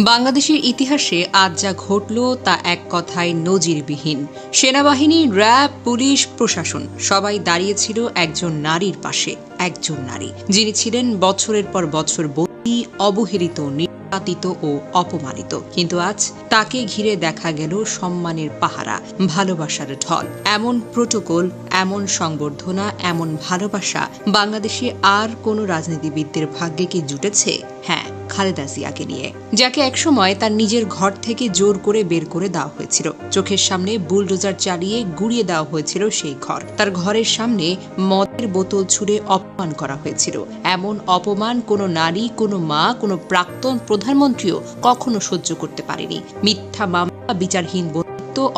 বাংলাদেশের ইতিহাসে আজ যা ঘটল তা এক কথায় নজিরবিহীন। সেনাবাহিনী, র্যাব, পুলিশ, প্রশাসন সবাই দাঁড়িয়েছিল একজন নারীর পাশে। একজন নারী যিনি ছিলেন বছরের পর বছর বন্দী, অবহেলিত, নির্যাতিত ও অপমানিত। কিন্তু আজ তাকে ঘিরে দেখা গেল সম্মানের পাহারা, ভালোবাসার ঢল। এমন প্রোটোকল, এমন সংবর্ধনা, এমন ভালোবাসা বাংলাদেশে আর কোনো রাজনীতিবিদদের ভাগ্যে কি জুটেছে? হ্যাঁ, খালেদা জিয়াকে নিয়ে, যাকে একসময় তার নিজের ঘর থেকে জোর করে বের করে দেওয়া হয়েছিল। চোখের সামনে বুলডোজার চালিয়ে গুড়িয়ে দেওয়া হয়েছিল সেই ঘর। তার ঘরের সামনে মদের বোতল ছুঁড়ে অপমান করা হয়েছিল। এমন অপমান কোনো নারী, কোনো মা, কোনো প্রাক্তন প্রধানমন্ত্রীও কখনো সহ্য করতে পারেনি। মিথ্যা মামলা, বিচারহীন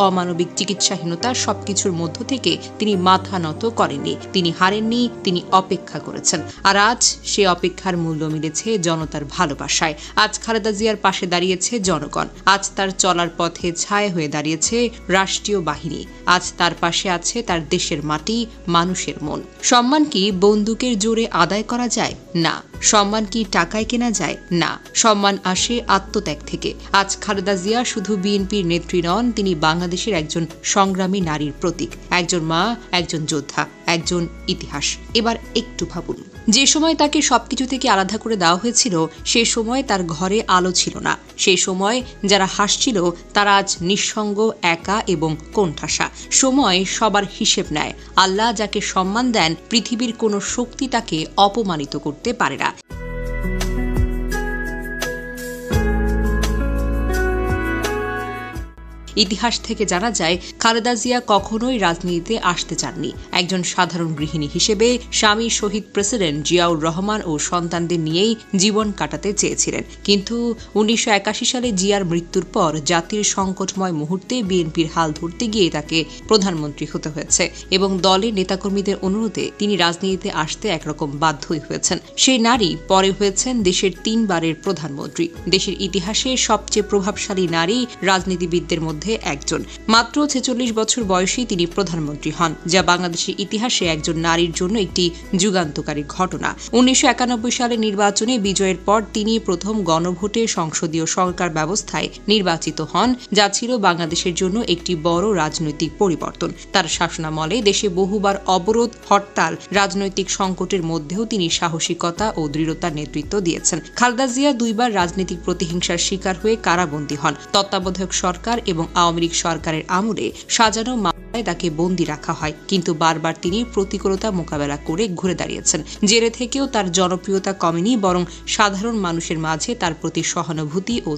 অমানবিক চিকিৎসাহীনতা, সবকিছুর মধ্য থেকে তিনি মাথা নত করেননি। তিনি হারেননি, তিনি অপেক্ষা করেছেন। আর আজ সে অপেক্ষার মূল্য মিলেছে জনতার ভালোবাসায়। আজ খালেদা জিয়ার পাশে দাঁড়িয়েছে জনগণ। আজ তার চলার পথে ছায়া হয়ে দাঁড়িয়েছে রাষ্ট্রীয় বাহিনী। আজ তার পাশে আছে তার দেশের মাটি, মানুষের মন। সম্মান কি বন্দুকের জোরে আদায় করা যায়? না। সম্মান কি টাকায় কেনা যায়? না। সম্মান আসে আত্মত্যাগ থেকে। আজ খালেদা জিয়া শুধু বিএনপির নেত্রী নন, তিনি বাংলাদেশের একজন সংগ্রামী নারীর প্রতীক, একজন মা, একজন যোদ্ধা, একজন ইতিহাস। এবার একটু ভাবুন, যে সময় তাকে সবকিছু থেকে আলাদা করে দেওয়া হয়েছিল, সে সময় তার ঘরে আলো ছিল না। সেই সময় যারা হাসছিল তারা আজ নিঃসঙ্গ, একা এবং কোণঠাসা। সময় সবার হিসেব নেয়। আল্লাহ যাকে সম্মান দেন, পৃথিবীর কোনো শক্তি তাকে অপমানিত করতে পারে না। ইতিহাস থেকে জানা যায়, খালেদা জিয়া কখনোই রাজনীতিতে আসতে চাননি। একজন সাধারণ গৃহিণী হিসেবে স্বামী শহীদ প্রেসিডেন্ট জিয়াউর রহমান ও সন্তানদের নিয়েই জীবন কাটাতে চেয়েছিলেন। কিন্তু 1981 সালে জিয়ার মৃত্যুর পর জাতির সংকটময় মুহূর্তে বিএনপির হাল ধরতে গিয়ে তাকে প্রধানমন্ত্রী হতে হয়েছে এবং দলের নেতাকর্মীদের অনুরোধে তিনি রাজনীতিতে আসতে একরকম বাধ্যই হয়েছেন। সেই নারী পরে হয়েছেন দেশের 3 বারের প্রধানমন্ত্রী। দেশের ইতিহাসে সবচেয়ে প্রভাবশালী নারী রাজনীতিবিদদের মধ্যে একজন। মাত্র 46 বছর বয়সে তিনি প্রধানমন্ত্রী হন, যা বাংলাদেশের ইতিহাসে একজন নারীর জন্য একটি যুগান্তকারী ঘটনা। 1991 সালের নির্বাচনে বিজয়ের পর তিনি প্রথম গণভোটে সংসদীয় সরকার ব্যবস্থায় নির্বাচিত হন, যা ছিল বাংলাদেশের জন্য একটি বড় রাজনৈতিক পরিবর্তন। তার শাসনামলে দেশে বহুবার অবরোধ, হরতাল, রাজনৈতিক সংকটের মধ্যেও তিনি সাহসিকতা ও দৃঢ়তার নেতৃত্ব দিয়েছেন। খালেদা জিয়া 2 বার রাজনৈতিক প্রতিহিংসার শিকার হয়ে কারাবন্দী হন। তত্ত্বাবধায়ক সরকার এবং আওয়ামী লীগ সরকারের আমলে সাজানো মামলায় তাকে বন্দী রাখা হয়, কিন্তু বারবার তিনি প্রতিকূলতা মোকাবেলা করে ঘুরে দাঁড়িয়েছেন। জেলে থেকেও তার জনপ্রিয়তা কমেনি, বরং সাধারণ মানুষের মাঝে তার প্রতি সহানুভূতি ও